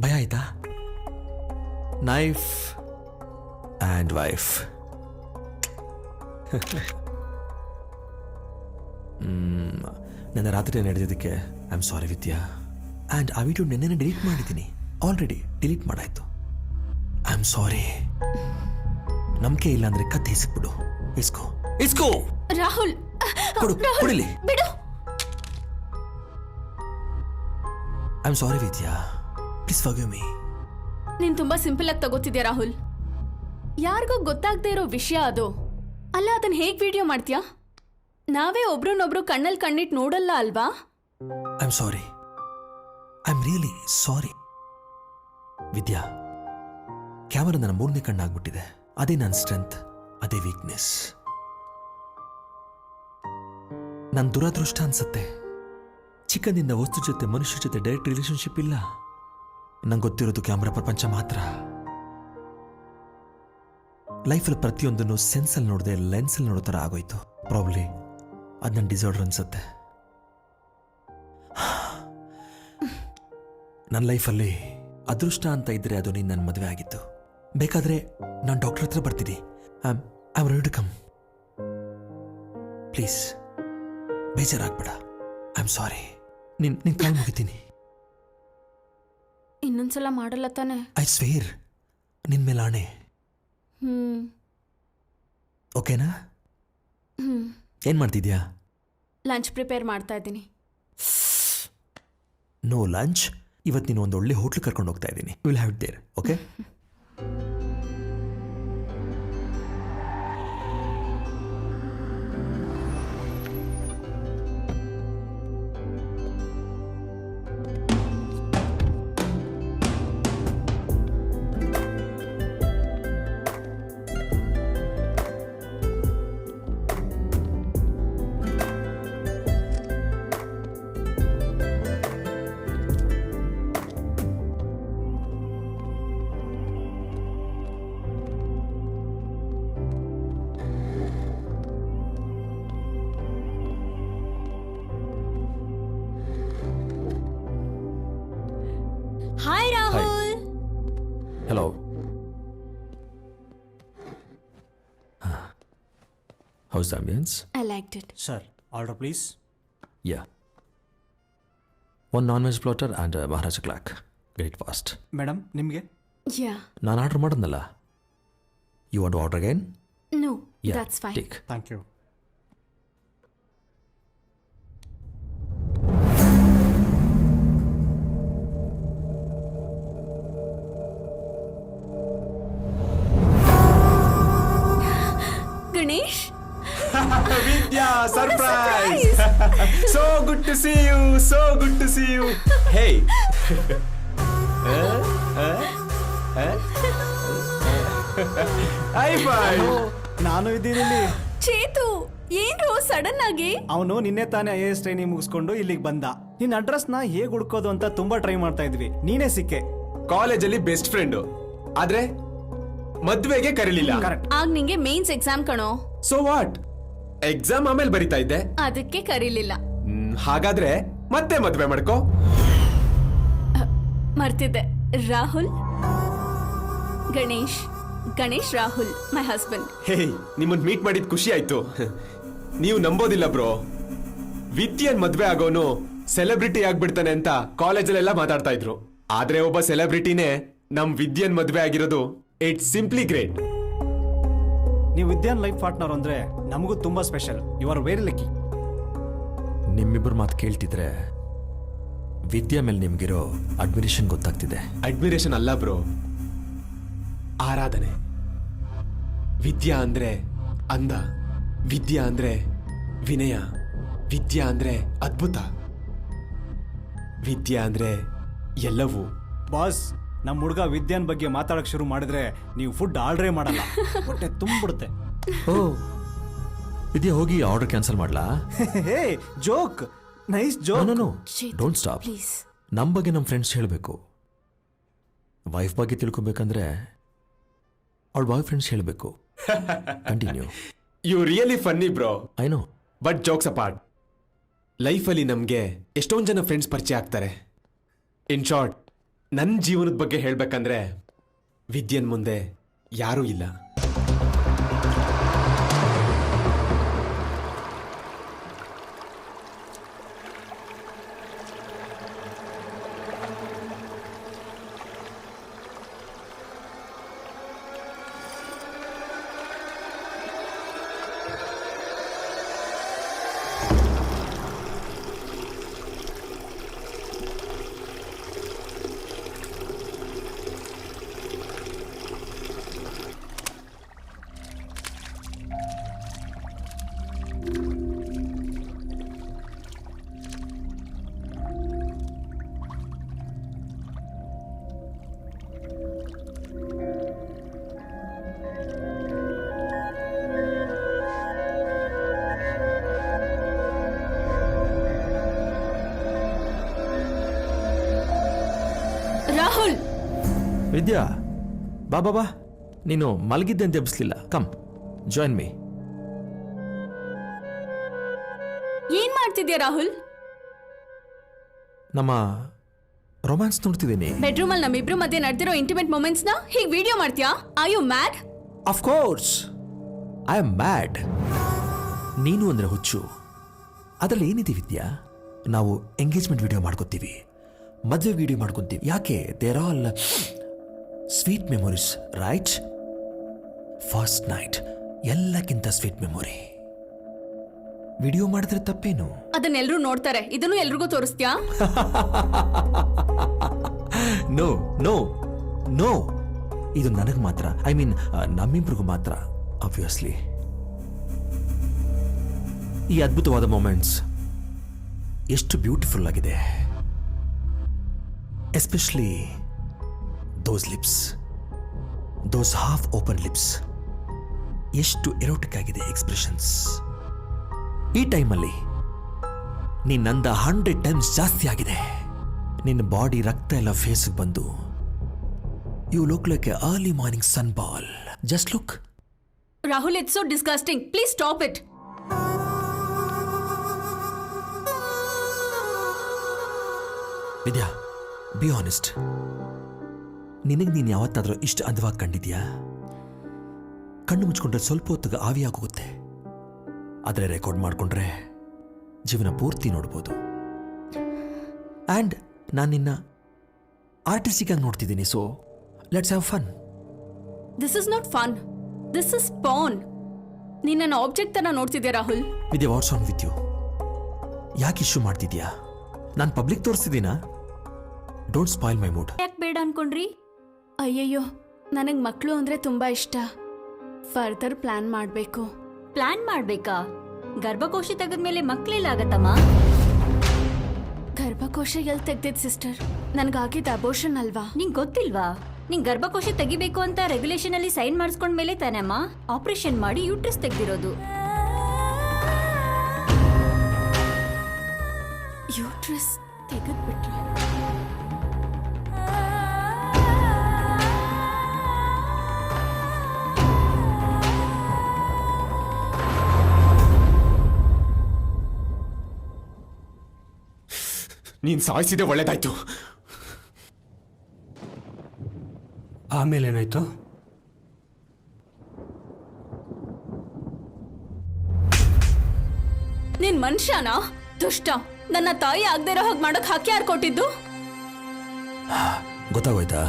ಭಯ ಆಯ್ತಾ? Knife and wife. ನನ್ನ ರಾತ್ರಿ ನಡೆದಿದ್ದಕ್ಕೆ I am sorry Vidya. And ಆ ವಿಡಿಯೋ ನೆನ್ನೆ ಡಿಲೀಟ್ ಮಾಡಿದ್ದೀನಿ. ಆಲ್ರೆಡಿ ಡಿಲೀಟ್ ಮಾಡಾಯ್ತು. I am sorry. ನಂಬಿಕೆ ಇಲ್ಲ ಅಂದ್ರೆ ಕತ್ತೆ ಇಸ್ಬಿಡು. ಇಸ್ಕೋ ಇಸ್ಕೋ. ರಾಹುಲ್ ಕೊಡು, ಕೊಡಿಲಿ. ಬಿಡು. I am sorry Vidya, please forgive me. ನೀನ್ ತುಂಬಾ ಸಿಂಪಲ್ ಆಗಿ ತಗೋತಿದ್ಯಾ ರಾಹುಲ್. ಯಾರಿಗೂ ಗೊತ್ತಾಗದೆ ಇರೋ ವಿಷಯ ಅದು. ಅಲ್ಲ, ಅದನ್ನ ಹೇಗ್ ವಿಡಿಯೋ ಮಾಡ್ತೀಯಾ? ನಾವೇ ಒಬ್ರನ್ನೊಬ್ರು ಕಣ್ಣಲ್ಲಿ ಕಣ್ಣಿಟ್ಟು ನೋಡಲ್ಲ ಅಲ್ವಾ? I am sorry. I am really sorry Vidya. Camera ನನ್ನ ಮೂರನೇ ಕಣ್ಣಾಗ್ಬಿಟ್ಟಿದೆ. ಅದೇ ನನ್ನ ಸ್ಟ್ರೆಂತ್, ಅದೇ ವೀಕ್ನೆಸ್. ನನ್ನ ದುರದೃಷ್ಟ ಅನ್ಸತ್ತೆ. ಚಿಕ್ಕಂದಿಂದ ವಸ್ತು ಜೊತೆ ಮನುಷ್ಯ ಜೊತೆ ಡೈರೆಕ್ಟ್ ರಿಲೇಶನ್ಶಿಪ್ ಇಲ್ಲ. ನಂಗೆ ಗೊತ್ತಿರೋದು ಕ್ಯಾಮ್ರಾ ಪ್ರಪಂಚ ಮಾತ್ರ. ಲೈಫಲ್ಲಿ ಪ್ರತಿಯೊಂದನ್ನು ಸೆನ್ಸಲ್ಲಿ ನೋಡದೆ ಲೆನ್ಸಲ್ಲಿ ನೋಡೋ ಥರ ಆಗೋಯ್ತು. ಪ್ರಾಬ್ಲಿ ಅದು ನನ್ನ ಡಿಸಾರ್ಡರ್ ಅನ್ಸುತ್ತೆ. ನನ್ನ ಲೈಫಲ್ಲಿ ಅದೃಷ್ಟ ಅಂತ ಇದ್ರೆ ಅದು ನೀನು ನನ್ನ ಮದುವೆ ಆಗಿತ್ತು. ಬೇಕಾದ್ರೆ ನಾನು ಡಾಕ್ಟರ್ ಹತ್ರ ಬರ್ತೀನಿ. I am ready to come. Please ಬೇಜಾರಾಗ್ಬೇಡ. I am sorry. ನಿನ್ ಕಾಲ್ ಮುಗಿತೀನಿ. ಇನ್ನೊಂದ್ಸಲ ಮಾಡಲ್ಲ ತಾನೆ? ಐ ಸ್ವೇರ್, ನಿನ್ ಮೇಲೆ ಆಣೆ. ಓಕೆನಾ? ಏನ್ ಮಾಡ್ತಿದ್ಯಾ? ಲಂಚ್ ಪ್ರಿಪೇರ್ ಮಾಡ್ತಾ ಇದ್ದೀನಿ. No lunch. ಇವತ್ತು ನೀನು ಒಂದು ಒಳ್ಳೆ ಹೋಟ್ಲ್ ಕರ್ಕೊಂಡು ಹೋಗ್ತಾ ಇದ್ದೀನಿ. Will have it there. Okay? Hi Rahul. Hello. How's the ambience? I liked it. Sir, order please. Yeah. One non-veg platter and a Maharaja clack. Get it fast. Madam, ನಿಮಗೆ? Yeah. ನಾನು order ಮಾಡೋದಲ್ಲ. You want to order again? No, Yeah. that's fine. Take. Thank you. Ganesh? Vidya, surprise! So good to see you. So good to see you. Hey. High five. ನಾನು ಇದ್ದೀನಿ. Chethu, ಏನ್ರೋ sudden ಆಗಿ? ಅವನು ನಿನ್ನೆ ತಾನೇ IAS training ಮುಗಿಸ್ಕೊಂಡು ಇಲ್ಲಿಗೆ ಬಂದ. ನಿನ್ನ ಅಡ್ರೆಸ್ನ ಹೇಗೆ ಹುಡ್ಕೋದು ಅಂತ ತುಂಬಾ ಟ್ರೈ ಮಾಡ್ತಾ ಇದ್ವಿ. ನೀನೇ ಸಿಕ್ಕೆ. ಕಾಲೇಜಲ್ಲಿ ಬೆಸ್ಟ್ ಫ್ರೆಂಡ್. ಆದ್ರೆ ಮದ್ವೆಗೆ ಕರೀಲಿಲ್ಲ. ಆಗ ನಿಂಗೆ ಮೇನ್ಸ್ ಎಕ್ಸಾಮ್ ಕಣೋ. So what? ಎಕ್ಸಾಮ್ ಆಮೇಲೆ ಬರಿತಾ ಇದ್ದೆ. ಅದಕ್ಕೆ ಕರೀಲಿಲ್ಲ. ಹಾಗಾದ್ರೆ ಮತ್ತೆ ಮದ್ವೆ ಮಾಡ್ಕೋ. ಮರ್ತಿದ್ದೆ. Rahul, Ganesh Rahul, my husband. Hey, ನಿಮ್ಮನ್ನ ಮೀಟ್ ಮಾಡಿದ್ ಖುಷಿ ಆಯ್ತು. ನೀವು ನಂಬೋದಿಲ್ಲ ಬ್ರೋ, ವಿದ್ಯನ್ ಮದ್ವೆ ಆಗೋನು ಸೆಲೆಬ್ರಿಟಿ ಆಗ್ಬಿಡ್ತಾನೆ ಅಂತ ಕಾಲೇಜಲ್ಲೆಲ್ಲ ಮಾತಾಡ್ತಾ ಇದ್ರು. ಆದ್ರೆ ಒಬ್ಬ ಸೆಲೆಬ್ರಿಟಿನೇ ನಮ್ ವಿದ್ಯನ್ ಮದ್ವೆ ಆಗಿರೋದು ಇಟ್ಸ್ ಸಿಂಪ್ಲಿ ಗ್ರೇಟ್. ನೀವು ವಿದ್ಯಾನ್ ಲೈಫ್ ಪಾರ್ಟ್ನರ್ ಅಂದ್ರೆ ನಮಗೂ ತುಂಬಾ special. You are very lucky. ನಿಮ್ಮಿಬ್ಬರು ಮಾತು ಕೇಳ್ತಿದ್ರೆ ವಿದ್ಯಾ ಮೇಲೆ ನಿಮ್ಗಿರೋ ಅಡ್ಮಿರೇಷನ್ ಗೊತ್ತಾಗ್ತಿದೆ. ಅಡ್ಮಿರೇಷನ್ ಅಲ್ಲ ಬ್ರೋ, ಆರಾಧನೆ. ವಿದ್ಯಾ ಅಂದ್ರೆ ಅಂದ, ವಿದ್ಯಾ ಅಂದ್ರೆ ವಿನಯ, ವಿದ್ಯಾ ಅಂದ್ರೆ ಅದ್ಭುತ, ವಿದ್ಯಾ ಅಂದ್ರೆ ಎಲ್ಲವೂ. ಬಾಸ್, ನಮ್ಮ ಹುಡುಗ ವಿದ್ಯಾನ್ ಬಗ್ಗೆ ಮಾತಾಡಕ್ ಶುರು ಮಾಡಿದ್ರೆ ನೀವು ಫುಡ್ ಆರ್ಡ್ರೇ ಮಾಡಲ್ಲ. ಹೊಟ್ಟೆ ತುಂಬಿಡುತ್ತೆ. ಓ, ವಿದ್ಯಾ ಹೋಗಿ ಆರ್ಡರ್ ಕ್ಯಾನ್ಸಲ್ ಮಾಡ್ಲಾ? Hey, joke, nice joke. No don't stop. Please. ನಮ್ಮ ಬಗ್ಗೆ ನಮ್ಮ ಫ್ರೆಂಡ್ಸ್ ಹೇಳಬೇಕು. ವೈಫ್ ಬಗ್ಗೆ ತಿಳ್ಕೊಬೇಕಂದ್ರೆ ಅವಳ ಬಾಯ್ ಫ್ರೆಂಡ್ಸ್ ಹೇಳಬೇಕು. Continue. You really funny bro. I know. But jokes apart, ಲೈಫಲ್ಲಿ ನಮ್ಗೆ ಎಷ್ಟೊಂದು ಜನ ಫ್ರೆಂಡ್ಸ್ ಪರಿಚಯ ಆಗ್ತಾರೆ. ಇನ್ ಶಾರ್ಟ್ ನನ್ನ ಜೀವನದ ಬಗ್ಗೆ ಹೇಳ್ಬೇಕಂದ್ರೆ ವಿದ್ಯನ್ ಮುಂದೆ ಯಾರೂ ಇಲ್ಲ. ರಾಹುಲ್, ವಿದ್ಯಾ ಬಾ ಬಾ ಬಾ, ನೀನು ಮಲಗಿದ್ದೆ ಅಂತ ಎಬ್ಬಿಸ್ಲಿಲ್ಲ. Come join me. ಏನ್ ಮಾಡ್ತಿದ್ಯಾ ರಾಹುಲ್? ನಮ್ಮ ರೊಮ್ಯಾನ್ಸ್ ನೋಡ್ತಿದ್ದೀನಿ. ಬೆಡ್ರೂಮ್ ಅಲ್ಲಿ ನಮ್ಮಿಬ್ರು ಮಧ್ಯೆ ನಡೆದಿರೋ ಇಂಟಿಮೇಟ್ ಮೊಮೆಂಟ್ಸ್ ನ ಹೀಗ್ ವಿಡಿಯೋ ಮಾಡ್ತೀಯಾ? Are you mad? Of course I am mad. ನೀನು ಅಂದ್ರೆ ಹುಚ್ಚು. ಅದರಲ್ಲಿ ಏನಿದೆ ವಿದ್ಯಾ? ನಾವು ಎಂಗೇಜ್ಮೆಂಟ್ ವಿಡಿಯೋ ಮಾಡ್ಕೊತೀವಿ, ಮದುವೆ ವಿಡಿಯೋ ಮಾಡ್ಕೊತೀವಿ. ಯಾಕೆ? There all sweet memories, right? First night ಎಲ್ಲಕ್ಕಿಂತ ಸ್ವೀಟ್ ಮೆಮೊರಿ. ವಿಡಿಯೋ ಮಾಡಿದ್ರೆ ತಪ್ಪೇನು? ಅದನ್ನೆಲ್ಲರೂ ನೋಡ್ತಾರೆ, ಇದನ್ನು ಎಲ್ರಿಗೂ ತೋರಿಸ್ತೀಯಾ? ನೋ ನೋ ನೋ, ಇದು ನನಗೆ ಮಾತ್ರ. ಐ ಮೀನ್ ನಮ್ಮಿಬ್ರಿಗೂ ಮಾತ್ರ. ಆಬ್ವಿಯಸ್ಲಿ ಈ ಅದ್ಭುತವಾದ ಮೊಮೆಂಟ್ಸ್ ಎಷ್ಟು ಬ್ಯೂಟಿಫುಲ್ ಆಗಿದೆ. ಎಸ್ಪೆಷಲಿ ದೋಸ್ ಲಿಪ್ಸ್, ದೋಸ್ ಹಾಫ್ ಓಪನ್ ಲಿಪ್ಸ್, ಎಷ್ಟು ಎರೋಟಿಕ್ ಆಗಿದೆ ಎಕ್ಸ್ಪ್ರೆಷನ್ಸ್. ಈ ಟೈಮಲ್ಲಿ ನೀನ್ ನಂದ 100 ಟೈಮ್ಸ್ ಜಾಸ್ತಿ ಆಗಿದೆ. ನಿನ್ನ ಬಾಡಿ ರಕ್ತ ಎಲ್ಲ ಫೇಸ್ಗೆ ಬಂದು you look like a early morning sun ball. Just look. Rahul, it's so disgusting. Please stop it. Vidya, be honest. ನಿನಗೆ ನೀನು ಯಾವತ್ತಾದ್ರೂ ಇಷ್ಟು ಅಂದವಾಗಿ ಕಂಡಿದ್ಯಾ? ಕಣ್ಣು ಮುಚ್ಕೊಂಡ್ರೆ ಸ್ವಲ್ಪ ಹೊತ್ತಿಗೆ ಆವಿಯಾಗೋಗುತ್ತೆ, ಆದರೆ ರೆಕಾರ್ಡ್ ಮಾಡಿಕೊಂಡ್ರೆ ಜೀವನ ಪೂರ್ತಿ ನೋಡ್ಬೋದು. ಆ್ಯಂಡ್ ನಾನು ನಿನ್ನ ಆರ್ಟಿಸ್ಟಿಕ್ ಆಗಿ ನೋಡ್ತಿದ್ದೀನಿ. So let's have fun. This is not fun, this is porn. ನೀನ್ ನನ್ನ ಆಬ್ಜೆಕ್ಟ್ ತರ ನೋಡ್ತಿದ್ಯಾ Rahul? Vidya, what's on with you? ಯಾಕೆ ಇಶ್ಯೂ ಮಾಡ್ತಿದ್ಯಾ? ನಾನು ಪಬ್ಲಿಕ್ ತೋರಿಸ್ತಿದ್ದೀನಾ? Don't spoil my mood. ಯಾಕೆ ಬೇಡ ಅನ್ಕೊಂಡ್ರಿ? ಅಯ್ಯಯ್ಯೋ, ನನಗೆ ಮಕ್ಕಳು ಅಂದ್ರೆ ತುಂಬಾ ಇಷ್ಟ. ಫರ್ದರ್ ಪ್ಲಾನ್ ಮಾಡಬೇಕು. ಪ್ಲಾನ್ ಮಾಡ್ಬೇಕಾ? ಗರ್ಭಕೋಶ ತೆಗೆದ್ಮೇಲೆ ಮಕ್ಳೆಲ್ಲ ಆಗತ್ತಮ್ಮ? ಗರ್ಭಕೋಶ ಎಲ್ಲಿ ತೆಗ್ದಿದ್ ಸಿಸ್ಟರ್? ನನಗಾಗಿದ್ದ ಅಬೋಷನ್ ಅಲ್ವಾ? ನಿಂಗ್ ಗೊತ್ತಿಲ್ವಾ? ನಿಂಗ್ ಗರ್ಭಕೋಶ ತೆಗಿಬೇಕು ಅಂತ ರೆಗ್ಯುಲೇಷನ್ ಅಲ್ಲಿ ಸೈನ್ ಮಾಡಿಸ್ಕೊಂಡ್ಮೇಲೆ ತಾನಮ್ಮ ಆಪರೇಷನ್ ಮಾಡಿ ಯೂಟ್ರಸ್ ತೆಗ್ದಿರೋದು. ಯೂಟ್ರಸ್ ತೆಗೆದ್ಬಿಟ್ರ? ನೀನ್ ಸಾಯಿಸಿದೆ ಒಳ್ಳೇದಾಯ್ತು. ಆಮೇಲೆ ಏನಾಯ್ತು? ನೀನ್ ಮನುಷ್ಯನಾ? ದುಷ್ಟ! ನನ್ನ ತಾಯಿ ಆಗದೆ ಇರೋ ಹಾಗೆ ಮಾಡೋಕ್ ಹಾಕಿ ಯಾರು ಕೊಟ್ಟಿದ್ದು? ಗೊತ್ತಾಗೋಯ್ತಾ?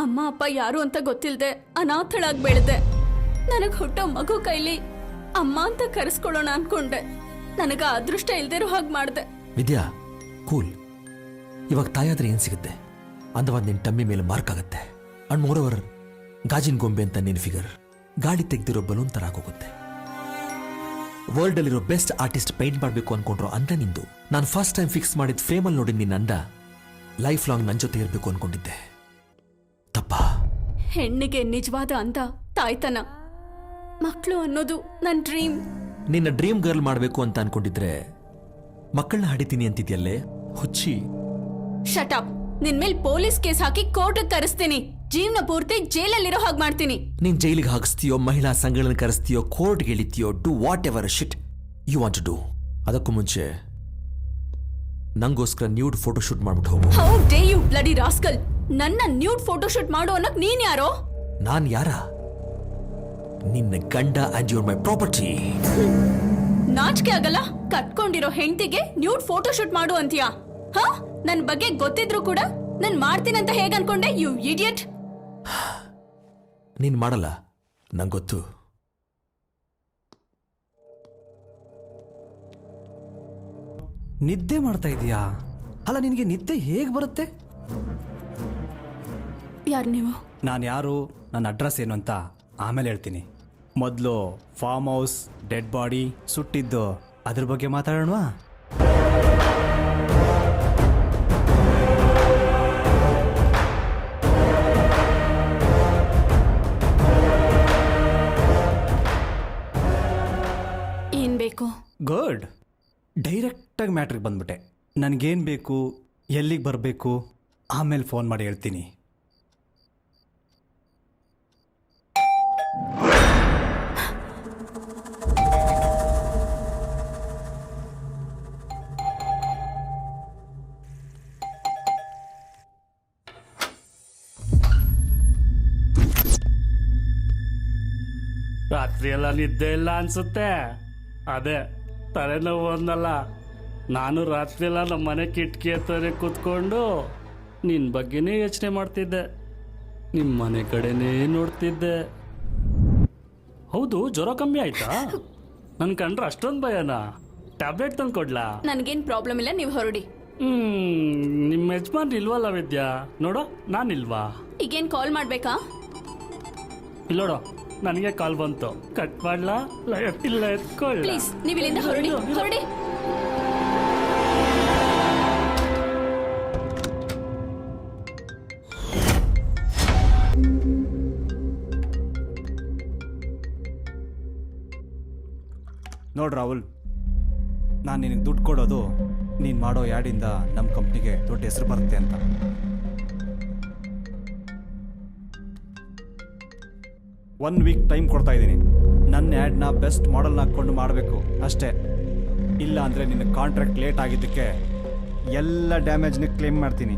ಅಮ್ಮ ಅಪ್ಪ ಯಾರು ಅಂತ ಗೊತ್ತಿಲ್ದೆ ಅನಾಥಳಾಗಿ ಬೆಳೆದೆ. ನನಗ್ ಹುಟ್ಟೋ ಮಗು ಕೈಲಿ ಅಮ್ಮ ಅಂತ ಕರೆಸ್ಕೊಳ್ಳೋಣ ಅನ್ಕೊಂಡೆ. ನನಗ ಅದೃಷ್ಟ ಇಲ್ದೇ ಇರೋ ಹಾಗೆ ಮಾಡ್ದೆ. ವಿದ್ಯಾ, ಕೂಲ್. ಇವಾಗ ತಾಯಾದ್ರೆ ಏನ್ ಸಿಗುತ್ತೆ? ಅಂದವಾದ ನಿನ್ನ ಟಮ್ಮಿ ಮೇಲೆ ಮಾರ್ಕ್ ಆಗುತ್ತೆ. ಅಂಡ್ ಮೋರ್ ಓವರ್, ಗಾಜಿನ ಗೊಂಬೆ ಅಂತ ನಿನ್ನ ಫಿಗರ್ ಗಾಳಿ ತೆಗ್ದಿರೋ ಬಲೂನ್ ತರ ಆಗೋಗುತ್ತೆ. ವರ್ಲ್ಡ್ ಅಲ್ಲಿರೋ ಬೆಸ್ಟ್ ಆರ್ಟಿಸ್ಟ್ ಪೇಂಟ್ ಮಾಡಬೇಕು ಅನ್ಕೊಂಡ್ರು ಅಂದ ನಿಂದು. ನಾನು ಫಸ್ಟ್ ಟೈಮ್ ಫಿಕ್ಸ್ ಮಾಡಿದ ಫ್ರೇಮಲ್ಲಿ ನೋಡಿ ನಿನ್ನ ಅಂದ ಲೈಫ್ ಲಾಂಗ್ ನನ್ನ ಜೊತೆ ಇರಬೇಕು ಅನ್ಕೊಂಡಿದ್ದೆ. ತಪ್ಪ. ಹೆಣ್ಣಿಗೆ ನಿಜವಾದ ಅಂದ ತಾಯ್ತನ. ಮಕ್ಕಳು ಅನ್ನೋದು ನನ್ನ ಡ್ರೀಮ್. ನಿನ್ನ ಡ್ರೀಮ್ ಗರ್ಲ್ ಮಾಡಬೇಕು ಅಂತ ಅನ್ಕೊಂಡಿದ್ರೆ ಮಕ್ಕಳನ್ನ ಹಡಿತೀನಿ ಅಂತಿದ್ಯಲ್ಲೇ ಹುಚ್ಚಿ. Shut up. ನಿನ್ ಮೇಲ್ ಪೊಲೀಸ್ ಕೇಸ್ ಹಾಕಿ ಕೋರ್ಟ್ಗೆ ಕರೆಸ್ತೀನಿ. ಜೀವನ ಪೂರ್ತಿ ಜೈಲಲ್ಲಿರೋ ಹಾಗೆ ಮಾಡ್ತೀನಿ. ನೀನ್ ಜೈಲಿಗೆ ಹಾಕಿಸ್ತೀಯೋ, ಮಹಿಳಾ ಸಂಘಗಳನ್ನ ಕರೆಸ್ತೀಯೋ, ಕೋರ್ಟ್ಗೆ ಇಳಿತೀಯೋ, do whatever shit you want to do. ಅದಕ್ಕೂ ಮುಂಚೆ ನಂಗೋಸ್ಕರ ನ್ಯೂಡ್ ಫೋಟೋ ಶೂಟ್ ಮಾಡ್ಬಿಟ್ಟು ಹೋಗು. How dare you bloody rascal! ನನ್ನ ನ್ಯೂಡ್ ಫೋಟೋ ಶೂಟ್ ಮಾಡು ಅನ್ನೋಕ್ ನೀನ್ ಯಾರೋ? ನಾನ್ ಯಾರ? ನಿನ್ನ ಗಂಡ ಅಂಡ್ ಯುವರ್ ಮೈ ಪ್ರಾಪರ್ಟಿ. ನಾಚಿಕೆ ಆಗಲ್ಲ? ಕಟ್ಕೊಂಡಿರೋ ಹೆಂಡತಿಗೆ ನ್ಯೂಡ್ ಫೋಟೋ ಶೂಟ್ ಮಾಡು ಅಂತೀಯಾ? ಹಾ, ನನ್ ಬಗ್ಗೆ ಗೊತ್ತಿದ್ರು ಕೂಡ ನಾನ್ ಮಾಡ್ತೀನಂತ ಹೇಗ್ ಅನ್ಕೊಂಡೆ, ಯು ಇಡಿಯಟ್? ನೀನ್ ಮಾಡಲ್ಲ, ನಂಗೆ ಗೊತ್ತು. ನಿದ್ದೆ ಮಾಡ್ತಾ ಇದೀಯಾ? ಅಲ್ಲ, ನಿನಗೆ ನಿದ್ದೆ ಹೇಗೆ ಬರುತ್ತೆ? ಯಾರು ನೀವು? ನಾನು ಯಾರು, ನನ್ನ ಅಡ್ರೆಸ್ ಏನು ಅಂತ ಆಮೇಲೆ ಹೇಳ್ತೀನಿ. ಮೊದಲು ಫಾರ್ಮ್ ಹೌಸ್, ಡೆಡ್ ಬಾಡಿ, ಸುಟ್ಟಿದ್ದು ಅದ್ರ ಬಗ್ಗೆ ಮಾತಾಡೋಣವಾ? ಏನ್ ಬೇಕು? ಗುಡ್, ಡೈರೆಕ್ಟಾಗಿ ಮ್ಯಾಟ್ರಿಗೆ ಬಂದ್ಬಿಟ್ಟೆ. ನನಗೇನು ಬೇಕು, ಎಲ್ಲಿಗೆ ಬರಬೇಕು, ಆಮೇಲೆ ಫೋನ್ ಮಾಡಿ ಹೇಳ್ತೀನಿ. ರಾತ್ರಿ ಎಲ್ಲ ನಿದ್ದೆ ಇಲ್ಲ ಅನ್ಸುತ್ತೆ. ಅದೇ ತಲೆನೋವು ಅಂದಲ್ಲ. ನಾನು ರಾತ್ರಿ ಎಲ್ಲ ನಮ್ಮ ಮನೆ ಕಿಟಕಿ ಹತ್ರ ಕೂತ್ಕೊಂಡು ನಿನ್ನ ಬಗ್ಗೆನೇ ಯೋಚನೆ ಮಾಡ್ತಿದ್ದೆ, ನಿಮ್ಮ ಮನೆ ಕಡೆನೇ ನೋಡ್ತಿದ್ದೆ. ಹೌದು, ಜ್ವರ ಕಮ್ಮಿ ಆಯ್ತಾ? ನನ್ ಕಂಡ್ರೆ ಅಷ್ಟೊಂದು ಭಯನಾ? ಟ್ಯಾಬ್ಲೆಟ್ ತಂದು ಕೊಡ್ಲಾ? ನನ್ಗೇನ್ ಪ್ರಾಬ್ಲಮ್ ಇಲ್ಲ, ನೀವು ಹೊರಡಿ. ನಿಮ್ಮ ಯಜಮಾನ್ ಇಲ್ವಲ್ಲ ವಿದ್ಯಾ? ನೋಡೋ, ನಾನಿಲ್ವಾ? ಈಗೇನ್ ಕಾಲ್ ಮಾಡ್ಬೇಕಾ? ಇಲ್ಲೋಡೋ, ನನಗೆ ಕಾಲ್ ಬಂತು. ಕಟ್ ಮಾಡ್ಲಾ? ಇಲ್ಲ, ಎತ್ಕೊಳ್ಳ. ಪ್ಲೀಸ್, ನೀವು ಇಲ್ಲಿಂದ ಹೊರಡಿ, ಹೊರಡಿ. ನೋಡು ರಾಹುಲ್, ನಾನು ನಿನಗೆ ದುಡ್ಡು ಕೊಡೋದು ನೀನು ಮಾಡೋ ಯಾಡಿಂದ ನಮ್ಮ ಕಂಪ್ನಿಗೆ ದೊಡ್ಡ ಹೆಸರು ಬರುತ್ತೆ ಅಂತ. ಒನ್ ವೀಕ್ ಟೈಮ್ ಕೊಡ್ತಾ ಇದ್ದೀನಿ. ನನ್ನ ಆ್ಯಡ್ನ ಬೆಸ್ಟ್ ಮಾಡೆಲ್ನ ಹಾಕ್ಕೊಂಡು ಮಾಡಬೇಕು ಅಷ್ಟೇ. ಇಲ್ಲ ಅಂದರೆ ನಿನ್ನ ಕಾಂಟ್ರಾಕ್ಟ್ ಲೇಟ್ ಆಗಿದ್ದಕ್ಕೆ ಎಲ್ಲ ಡ್ಯಾಮೇಜ್ನ ಕ್ಲೇಮ್ ಮಾಡ್ತೀನಿ.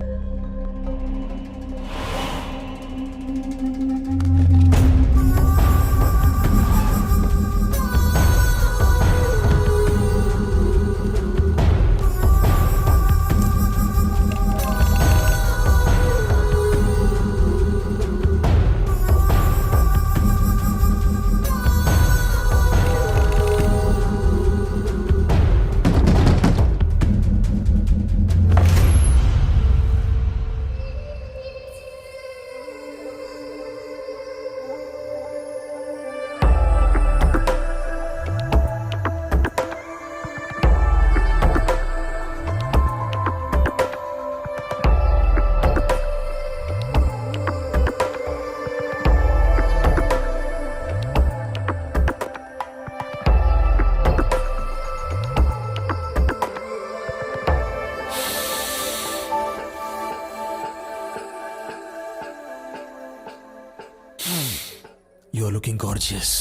You are looking gorgeous.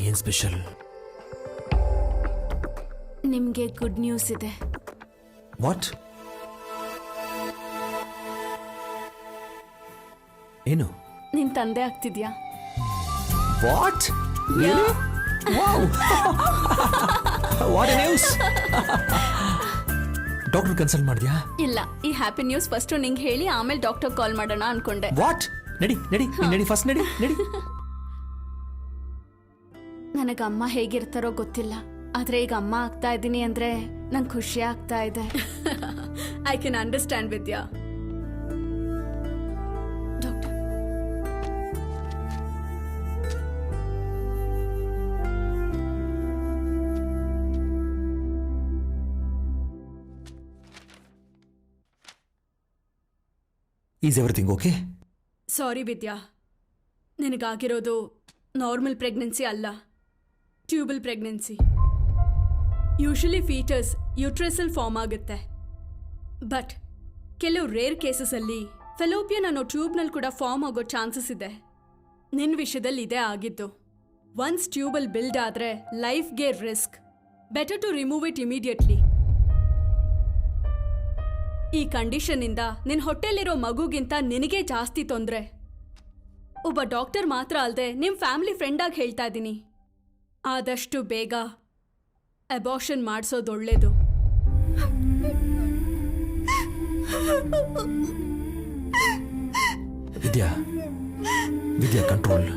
ಏನ್ ಸ್ಪೆಷಲ್? ನಿಮ್ಗೆ ಗುಡ್ ನ್ಯೂಸ್ ಇದೆ. ವಾಟ್? ಏನು? ನಿನ್ ತಂದೆ ಆಗ್ತಿದ್ಯಾ? What? What news? Doctor consult ಮಾಡಿದ್ಯಾ? ಇಲ್ಲ, ಈ ಹ್ಯಾಪಿ ನ್ಯೂಸ್ ಫಸ್ಟ್ ನಿಂಗೆ ಹೇಳಿ ಆಮೇಲೆ ಡಾಕ್ಟರ್ ಕಾಲ್ ಮಾಡೋಣ ಅನ್ಕೊಂಡೆ. ವಾಟ್? ನಡಿ ನಡಿ ನಡಿ, ಫಸ್ಟ್ ನಡಿ ನಡಿ. ನನಗ ಅಮ್ಮ ಹೇಗಿರ್ತಾರೋ ಗೊತ್ತಿಲ್ಲ, ಆದ್ರೆ ಈಗ ಅಮ್ಮ ಆಗ್ತಾ ಇದ್ದೀನಿ ಅಂದ್ರೆ ನಂಗೆ ಖುಷಿ ಆಗ್ತಾ ಇದೆ. I can understand Vidya. Doctor, is everything okay? Sorry Vidya, ನಿನಗಾಗಿರೋದು ನಾರ್ಮಲ್ ಪ್ರೆಗ್ನೆನ್ಸಿ ಅಲ್ಲ, ಟ್ಯೂಬಲ್ ಪ್ರೆಗ್ನೆನ್ಸಿ. ಯೂಶಲಿ ಫೀಟಸ್ ಯುಟ್ರಸಲ್ ಫಾರ್ಮ್ ಆಗುತ್ತೆ, ಬಟ್ ಕೆಲವು ರೇರ್ ಕೇಸಸಲ್ಲಿ ಫೆಲೋಪಿಯನ್ ಅನ್ನೋ ಟ್ಯೂಬ್ನಲ್ಲಿ ಕೂಡ ಫಾರ್ಮ್ ಆಗೋ ಚಾನ್ಸಸ್ ಇದೆ. ನಿನ್ನ ವಿಷಯದಲ್ಲಿ ಇದೇ ಆಗಿದ್ದು. ಒನ್ಸ್ ಟ್ಯೂಬಲ್ ಬಿಲ್ಡ್ ಆದರೆ ಲೈಫ್ಗೆ risk. Better to remove it immediately. ಈ ಕಂಡೀಷನ್ನಿಂದ ನಿನ್ ಹೊಟ್ಟೆಲಿರೋ ಮಗುಗಿಂತ ನಿನಗೆ ಜಾಸ್ತಿ ತೊಂದರೆ. ಒಬ್ಬ ಡಾಕ್ಟರ್ ಮಾತ್ರ ಅಲ್ಲದೆ ನಿಮ್ ಫ್ಯಾಮಿಲಿ ಫ್ರೆಂಡ್ ಆಗಿ ಹೇಳ್ತಾ ಇದ್ದೀನಿ, ಆದಷ್ಟು ಬೇಗ ಅಬಾರ್ಷನ್ ಮಾಡಿಸೋದು ಒಳ್ಳೇದು. ವಿದ್ಯಾ ಕಂಟ್ರೋಲ್.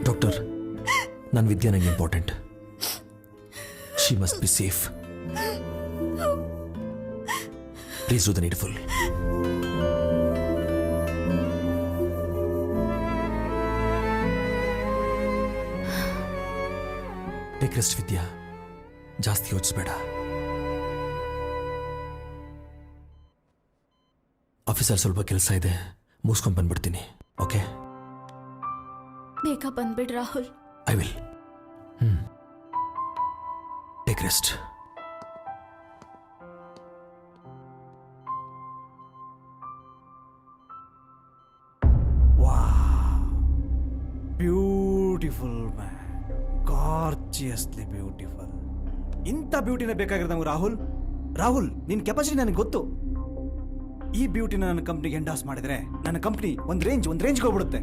ಡಾಕ್ಟರ್, ನನ್ನ ವಿದ್ಯಾ ನಂಗೆ important. She must be safe. Please do the needful. Take rest Vidya, ಜಾಸ್ತಿ ಯೋಚಿಸ್ಬೇಡ. ಆಫೀಸಲ್ಲಿ ಸ್ವಲ್ಪ ಕೆಲಸ ಇದೆ, ಮುಗಿಸ್ಕೊಂಡು ಬಂದ್ಬಿಡ್ತೀನಿ. ಓಕೆ? ಬೇಗ ಬಂದ್ಬಿಡ್ Rahul. I will. Take rest. Beautiful man, gorgeously beautiful. ಇಂಥ ಬ್ಯೂಟಿನೇ ಬೇಕಾಗಿರೋದು ನಮ್ಗೆ ರಾಹುಲ್. ರಾಹುಲ್, ನಿನ್ನ ಕೆಪಾಸಿಟಿ ನನಗೆ ಗೊತ್ತು. ಈ ಬ್ಯೂಟಿನ ನನ್ನ ಕಂಪ್ನಿಗೆ ಎಂಡಾಸ್ ಮಾಡಿದ್ರೆ ನನ್ನ ಕಂಪ್ನಿ ಒಂದು ರೇಂಜ್ಗೆ ಹೋಗ್ಬಿಡುತ್ತೆ.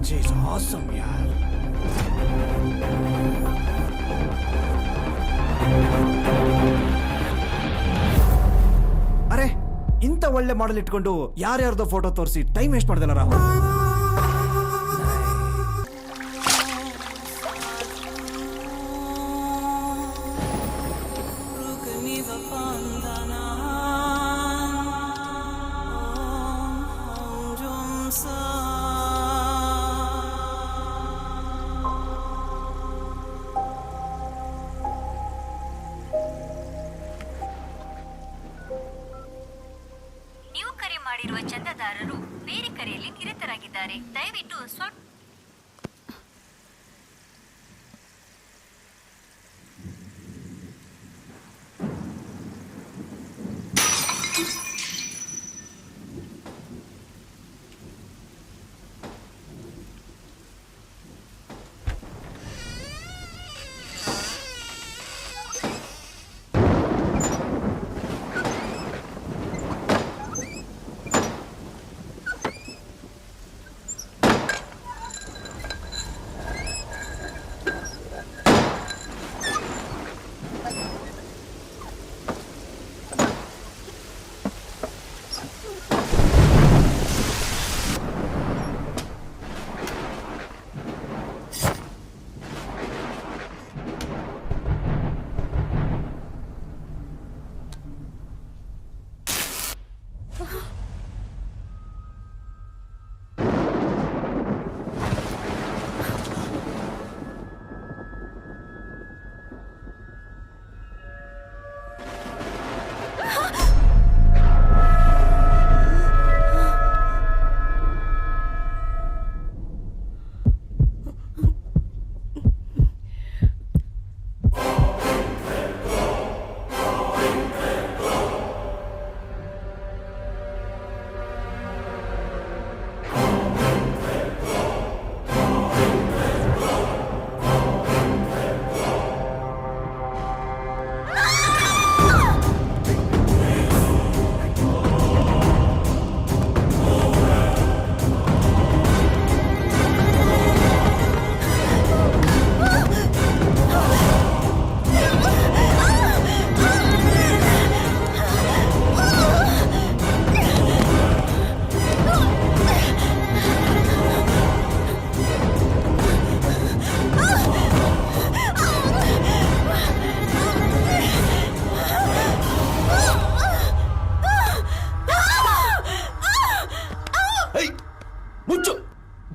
She's awesome, ಯಾರ್. ಅರೆ, ಇಂಥ ಒಳ್ಳೆ ಮಾಡೆಲ್ ಇಟ್ಕೊಂಡು ಯಾರ್ಯಾರ್ದೋ ಫೋಟೋ ತೋರಿಸಿ ಟೈಮ್ ವೇಸ್ಟ್ ಮಾಡ್ದಲ್ಲ ರಾಹುಲ್. ನೀವು ಕರೆ ಮಾಡಿರುವ ಚಂದಾದಾರರು ಬೇರೆ ಕರೆಯಲ್ಲಿ ನಿರತರಾಗಿದ್ದಾರೆ. ದಯವಿಟ್ಟು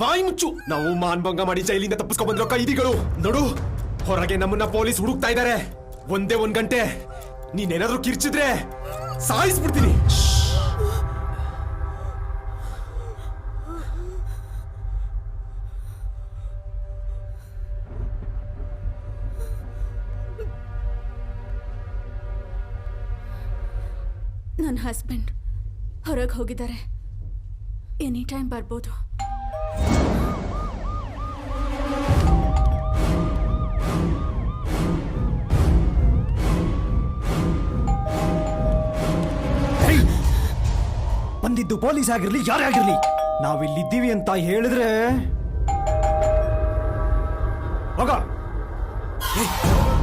ಬಾಯಿ ಮುಚ್ಚು. ನಾವು ಮಾನ್ಭಂಗ ಮಾಡಿ ಜೈಲಿಂದ ತಪ್ಪಿಸ್ಕೊಂಡ್ ಬಂದಿರೋ ಕೈದಿಗಳು. ನೋಡು, ಹೊರಗೆ ನಮ್ಮನ್ನ ಪೊಲೀಸ್ ಹುಡುಕ್ತಾ ಇದ್ದಾರೆ. ಒಂದೇ 1 ಗಂಟೆ ನೀನೇನಾದ್ರೂ ಕಿರ್ಚಿದ್ರೆ ಸಾಯಿಸ್ಬಿಡ್ತೀನಿ. ನನ್ನ ಹಸ್ಬೆಂಡ್ ಹೊರಗೆ ಹೋಗಿದ್ದಾರೆ, ಎನಿ ಟೈಮ್ ಬರ್ಬೋದು. ಬಂದಿದ್ದು ಪೊಲೀಸ್ ಆಗಿರ್ಲಿ ಯಾರೇ ಆಗಿರ್ಲಿ, ನಾವಿಲ್ಲಿದ್ದೀವಿ ಅಂತ ಹೇಳಿದ್ರೆ ಹೋಗ.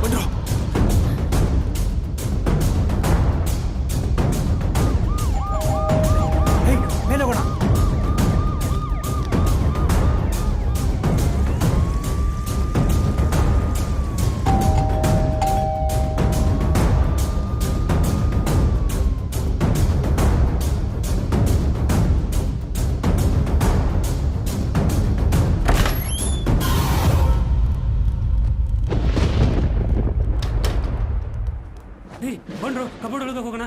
ಬಂದ್ರು. ಏಯ್, ಮೇಲೆ ಹೋಗೋಣ. ಏಯ್ ಬಂದ್ರು, ಕಬೋರ್ಡ್ ಒಳಗೆ ಹೋಗೋಣ.